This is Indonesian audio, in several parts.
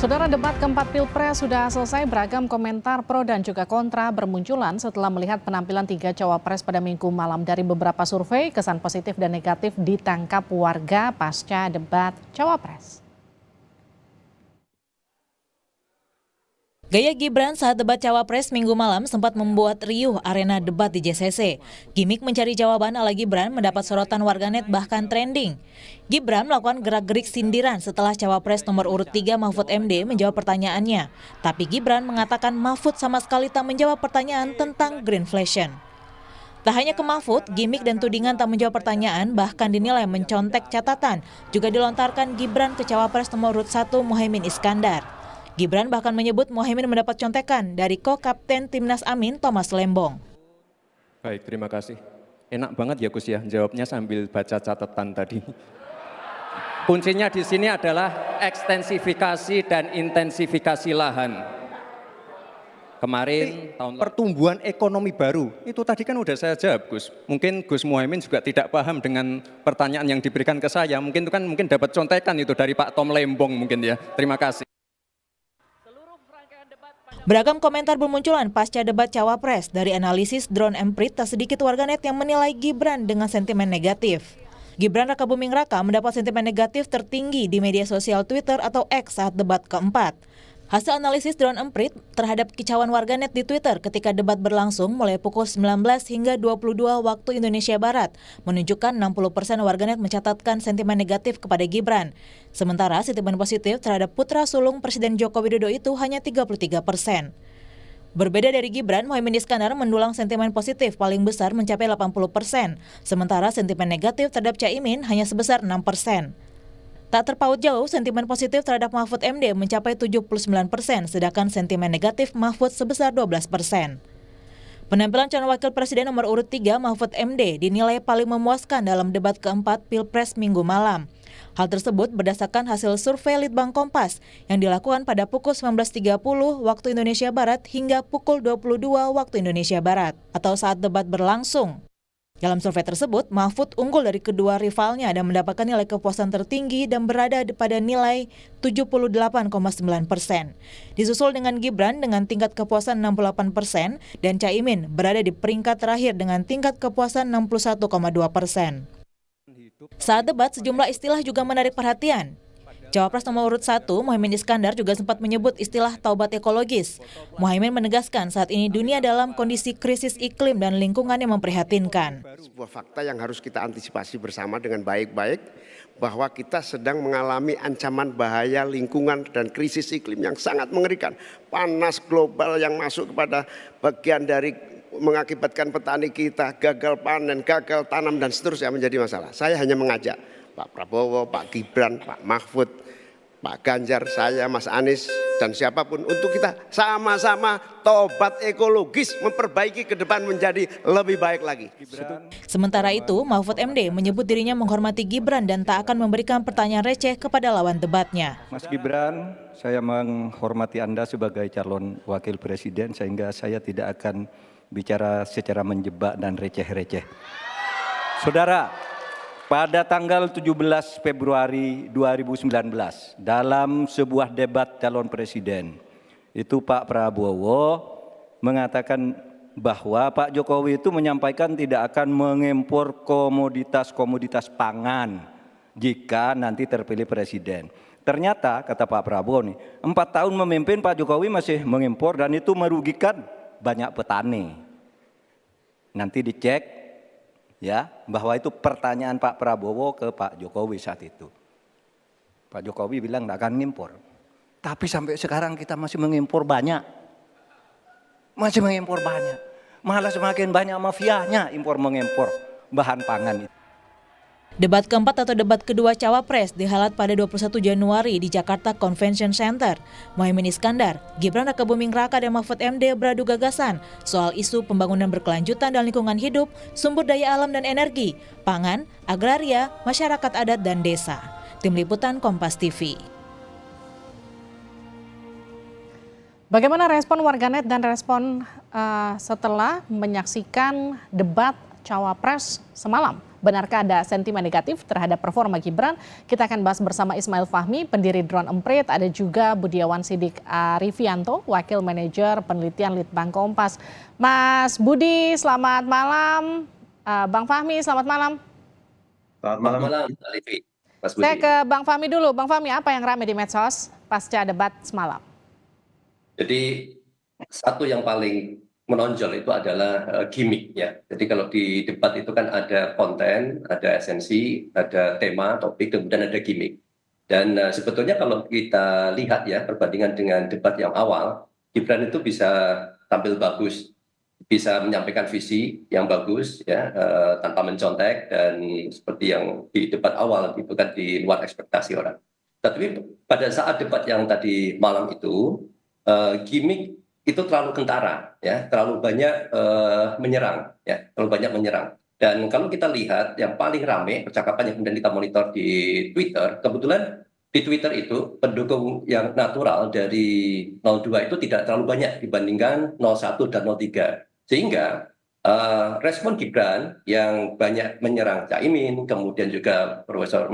Saudara, debat keempat Pilpres sudah selesai. Beragam komentar pro dan juga kontra bermunculan setelah melihat penampilan tiga cawapres pada Minggu malam. Dari beberapa survei, kesan positif dan negatif ditangkap warga pasca debat cawapres. Gaya Gibran saat debat cawapres Minggu malam sempat membuat riuh arena debat di JCC. Gimik mencari jawaban ala Gibran mendapat sorotan warganet bahkan trending. Gibran melakukan gerak-gerik sindiran setelah cawapres nomor urut 3 Mahfud MD menjawab pertanyaannya. Tapi Gibran mengatakan Mahfud sama sekali tak menjawab pertanyaan tentang greenflation. Tak hanya ke Mahfud, gimik dan tudingan tak menjawab pertanyaan bahkan dinilai mencontek catatan juga dilontarkan Gibran ke cawapres nomor urut 1 Muhaimin Iskandar. Gibran bahkan menyebut Muhaimin mendapat contekan dari ko-kapten Timnas Amin Thomas Lembong. Baik, terima kasih. Enak banget ya Gus ya, jawabnya sambil baca catatan tadi. Kuncinya di sini adalah ekstensifikasi dan intensifikasi lahan. Kemarin tahun pertumbuhan ekonomi baru, itu tadi kan udah saya jawab Gus. Mungkin Gus Muhaimin juga tidak paham dengan pertanyaan yang diberikan ke saya. Mungkin itu kan dapat contekan itu dari Pak Tom Lembong mungkin ya. Terima kasih. Beragam komentar bermunculan pasca debat cawapres. Dari analisis drone emprit, tak sedikit warganet yang menilai Gibran dengan sentimen negatif. Gibran Rakabuming Raka mendapat sentimen negatif tertinggi di media sosial Twitter atau X saat debat keempat. Hasil analisis drone emprit terhadap kicauan warganet di Twitter ketika debat berlangsung mulai pukul 19 hingga 22 waktu Indonesia Barat menunjukkan 60% warganet mencatatkan sentimen negatif kepada Gibran. Sementara sentimen positif terhadap putra sulung Presiden Joko Widodo itu hanya 33%. Berbeda dari Gibran, Muhaimin Iskandar mendulang sentimen positif paling besar mencapai 80%, sementara sentimen negatif terhadap Caimin hanya sebesar 6%. Tak terpaut jauh, sentimen positif terhadap Mahfud MD mencapai 79%, sedangkan sentimen negatif Mahfud sebesar 12%. Penampilan calon wakil presiden nomor urut 3 Mahfud MD dinilai paling memuaskan dalam debat keempat Pilpres Minggu malam. Hal tersebut berdasarkan hasil survei Litbang Kompas yang dilakukan pada pukul 19.30 waktu Indonesia Barat hingga pukul 22 waktu Indonesia Barat atau saat debat berlangsung. Dalam survei tersebut, Mahfud unggul dari kedua rivalnya dan mendapatkan nilai kepuasan tertinggi dan berada pada nilai 78,9%. Disusul dengan Gibran dengan tingkat kepuasan 68% dan Caimin berada di peringkat terakhir dengan tingkat kepuasan 61,2%. Saat debat, sejumlah istilah juga menarik perhatian. Cawapres nomor urut 1, Muhaimin Iskandar juga sempat menyebut istilah taubat ekologis. Muhaimin menegaskan saat ini dunia dalam kondisi krisis iklim dan lingkungan yang memprihatinkan. Sebuah fakta yang harus kita antisipasi bersama dengan baik-baik bahwa kita sedang mengalami ancaman bahaya lingkungan dan krisis iklim yang sangat mengerikan. Panas global yang masuk kepada bagian dari mengakibatkan petani kita gagal panen, gagal tanam dan seterusnya menjadi masalah. Saya hanya mengajak Pak Prabowo, Pak Gibran, Pak Mahfud, Pak Ganjar, saya, Mas Anies, dan siapapun untuk kita sama-sama tobat ekologis memperbaiki ke depan menjadi lebih baik lagi. Sementara itu, Mahfud MD menyebut dirinya menghormati Gibran dan tak akan memberikan pertanyaan receh kepada lawan debatnya. Mas Gibran, saya menghormati Anda sebagai calon wakil presiden sehingga saya tidak akan bicara secara menjebak dan receh-receh. Saudara, pada tanggal 17 Februari 2019 dalam sebuah debat calon presiden itu Pak Prabowo mengatakan bahwa Pak Jokowi itu menyampaikan tidak akan mengimpor komoditas-komoditas pangan jika nanti terpilih presiden. Ternyata kata Pak Prabowo nih, 4 tahun memimpin Pak Jokowi masih mengimpor dan itu merugikan banyak petani. Nanti dicek ya, bahwa itu pertanyaan Pak Prabowo ke Pak Jokowi saat itu. Pak Jokowi bilang tidak akan ngimpor. Tapi sampai sekarang kita masih mengimpor banyak. Masih mengimpor banyak. Malah semakin banyak mafianya impor mengimpor bahan pangan itu. Debat keempat atau debat kedua cawapres dihelat pada 21 Januari di Jakarta Convention Center. Muhaimin Iskandar, Gibran Rakabuming Raka dan Mahfud MD beradu gagasan soal isu pembangunan berkelanjutan dan lingkungan hidup, sumber daya alam dan energi, pangan, agraria, masyarakat adat dan desa. Tim Liputan Kompas TV. Bagaimana respon warganet dan respon setelah menyaksikan debat cawapres semalam? Benarkah ada sentimen negatif terhadap performa Gibran? Kita akan bahas bersama Ismail Fahmi, pendiri Drone Emprit, ada juga Budiawan Sidik Arifianto, Wakil Manajer Penelitian Litbang Kompas. Mas Budi, selamat malam. Bang Fahmi, selamat malam. Selamat malam, Alifi. Mas Budi. Saya ke Bang Fahmi dulu. Bang Fahmi, apa yang ramai di medsos pasca debat semalam? Jadi satu yang paling menonjol itu adalah gimmick ya. Jadi kalau di debat itu kan ada konten, ada esensi, ada tema, topik, kemudian ada gimmick. Dan sebetulnya kalau kita lihat ya perbandingan dengan debat yang awal, Gibran itu bisa tampil bagus, bisa menyampaikan visi yang bagus ya tanpa mencontek dan seperti yang di debat awal gitu kan di luar ekspektasi orang. Tapi pada saat debat yang tadi malam itu gimmick itu terlalu kentara ya, terlalu banyak menyerang ya, terlalu banyak menyerang. Dan kalau kita lihat yang paling ramai percakapan yang kemudian kita monitor di Twitter, kebetulan di Twitter itu pendukung yang natural dari 02 itu tidak terlalu banyak dibandingkan 01 dan 03. Sehingga respon Gibran yang banyak menyerang Caimin, kemudian juga Profesor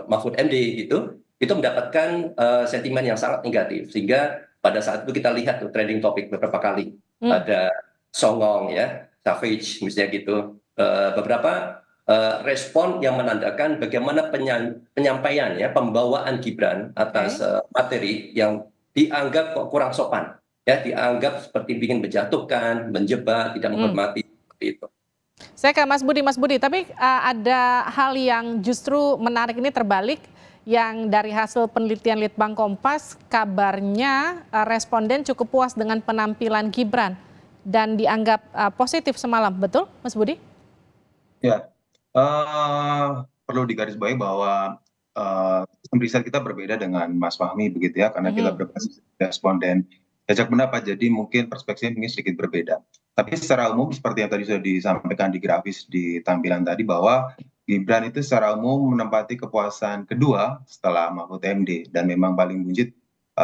Mahfud MD itu mendapatkan sentimen yang sangat negatif. Sehingga pada saat itu kita lihat tuh trending topik beberapa kali. Ada songong ya, savage misalnya gitu. Beberapa respon yang menandakan bagaimana penyampaian ya, pembawaan Gibran atas materi yang dianggap kok kurang sopan. Ya, dianggap seperti ingin menjatuhkan, menjebak, tidak menghormati seperti itu. Saya ke Mas Budi, tapi ada hal yang justru menarik ini terbalik, yang dari hasil penelitian Litbang Kompas, kabarnya responden cukup puas dengan penampilan Gibran dan dianggap positif semalam, betul Mas Budi? Ya, perlu digarisbawahi bahwa sistem riset kita berbeda dengan Mas Fahmi begitu ya, karena kita berbasis responden jajak pendapat, jadi mungkin perspektifnya mungkin sedikit berbeda. Tapi secara umum seperti yang tadi sudah disampaikan di grafis di tampilan tadi, bahwa Gibran itu secara umum menempati kepuasan kedua setelah Mahfud MD dan memang paling buncit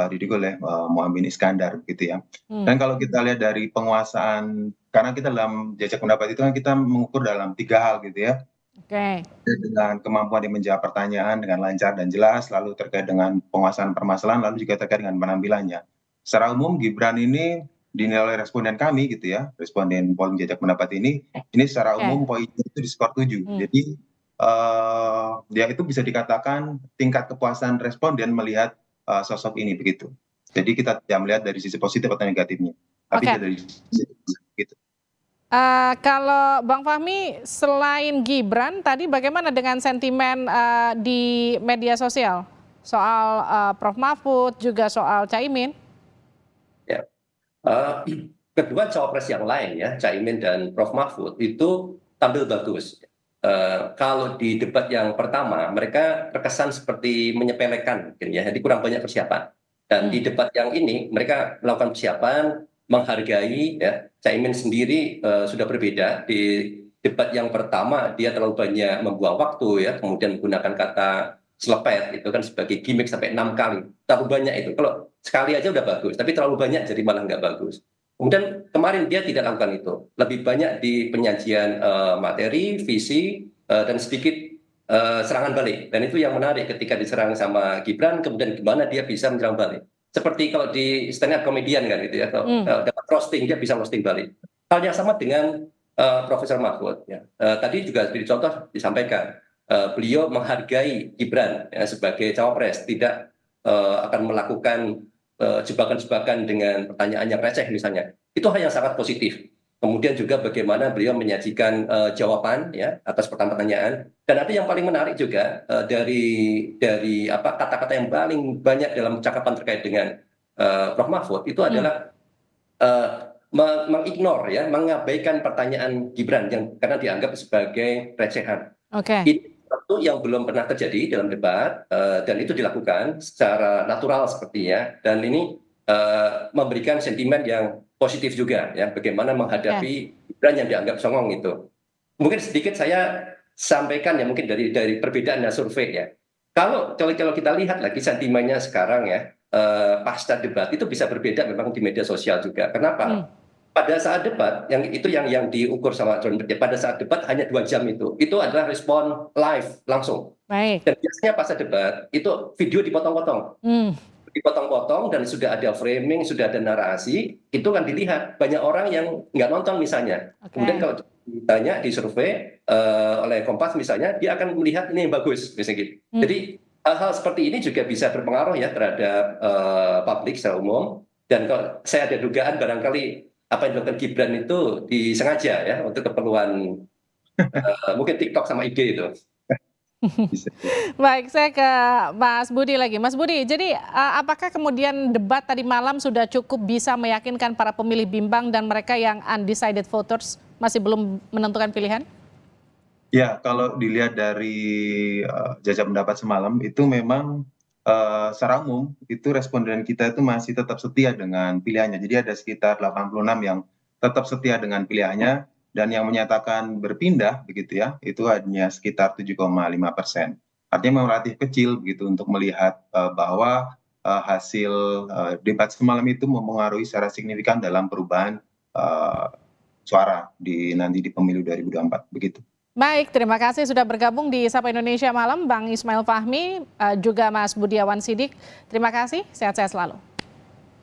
didukung oleh Muhaimin Iskandar gitu ya. Dan kalau kita lihat dari penguasaan, karena kita dalam jajak pendapat itu kan kita mengukur dalam 3 hal gitu ya. Oke. Dengan kemampuan dia menjawab pertanyaan dengan lancar dan jelas, lalu terkait dengan penguasaan permasalahan, lalu juga terkait dengan penampilannya. Secara umum Gibran ini dinilai oleh responden kami gitu ya, responden polling jajak pendapat ini secara umum poinnya itu di skor 7. Jadi dia itu bisa dikatakan tingkat kepuasan responden melihat sosok ini begitu. Jadi kita tidak melihat dari sisi positif atau negatifnya, tapi dari sisi gitu. Kalau Bang Fahmi, selain Gibran, tadi bagaimana dengan sentimen di media sosial soal Prof Mahfud juga soal Caimin? Ya. Kedua cawapres yang lain ya, Caimin dan Prof Mahfud itu tampil bagus. Kalau di debat yang pertama mereka terkesan seperti menyepelekan mungkin ya, jadi kurang banyak persiapan. Dan di debat yang ini mereka melakukan persiapan, menghargai ya. Caimin sendiri sudah berbeda. Di debat yang pertama dia terlalu banyak membuang waktu ya, kemudian menggunakan kata selepet itu kan sebagai gimmick sampai 6 kali. Terlalu banyak itu. Kalau sekali aja udah bagus, tapi terlalu banyak jadi malah nggak bagus. Kemudian kemarin dia tidak lakukan itu. Lebih banyak di penyajian materi, visi, dan sedikit serangan balik. Dan itu yang menarik ketika diserang sama Gibran, kemudian gimana dia bisa menyerang balik. Seperti kalau di stand up comedian kan gitu ya, kalau dapat roasting dia bisa roasting balik. Hal yang sama dengan Profesor Mahfud. Ya. Tadi juga di contoh disampaikan, beliau menghargai Gibran ya, sebagai cawapres, tidak akan melakukan jebakan-jebakan dengan pertanyaan yang receh misalnya. Itu hal yang sangat positif. Kemudian juga bagaimana beliau menyajikan jawaban ya atas pertanyaan. Dan ada yang paling menarik juga dari kata-kata yang paling banyak dalam percakapan terkait dengan Prof Mahfud itu adalah mengignore ya, mengabaikan pertanyaan Gibran yang karena dianggap sebagai recehan. Ini satu yang belum pernah terjadi dalam debat dan itu dilakukan secara natural sepertinya, dan ini memberikan sentimen yang positif juga ya, bagaimana menghadapi Gibran yang dianggap songong itu. Mungkin sedikit saya sampaikan ya, mungkin dari perbedaan survei ya. Kalau kita lihat lagi sentimennya sekarang ya, pasca debat itu bisa berbeda memang di media sosial juga. Kenapa? pada saat debat yang diukur sama John Bert, pada saat debat hanya 2 jam itu adalah respon live langsung. Baik. Dan biasanya pas debat itu video dipotong-potong. Dipotong-potong dan sudah ada framing, sudah ada narasi, itu kan dilihat. Banyak orang yang nggak nonton misalnya. Kemudian kalau ditanya, disurvei oleh Kompas misalnya, dia akan melihat ini yang bagus, misalnya gitu. Jadi hal-hal seperti ini juga bisa berpengaruh ya terhadap publik secara umum. Dan kalau saya ada dugaan barangkali apa yang dilakukan Gibran itu disengaja ya untuk keperluan mungkin TikTok sama IG itu. Baik, saya ke Mas Budi lagi. Mas Budi, jadi apakah kemudian debat tadi malam sudah cukup bisa meyakinkan para pemilih bimbang dan mereka yang undecided voters masih belum menentukan pilihan? Ya, kalau dilihat dari jajak pendapat semalam itu memang secara umum itu responden kita itu masih tetap setia dengan pilihannya. Jadi ada sekitar 86 yang tetap setia dengan pilihannya dan yang menyatakan berpindah begitu ya, itu hanya sekitar 7,5%. Artinya memang relatif kecil begitu untuk melihat bahwa hasil debat semalam itu mempengaruhi secara signifikan dalam perubahan suara nanti di pemilu 2024 begitu. Baik, terima kasih sudah bergabung di Sapa Indonesia Malam, Bang Ismail Fahmi, juga Mas Budiawan Sidik. Terima kasih, sehat-sehat selalu.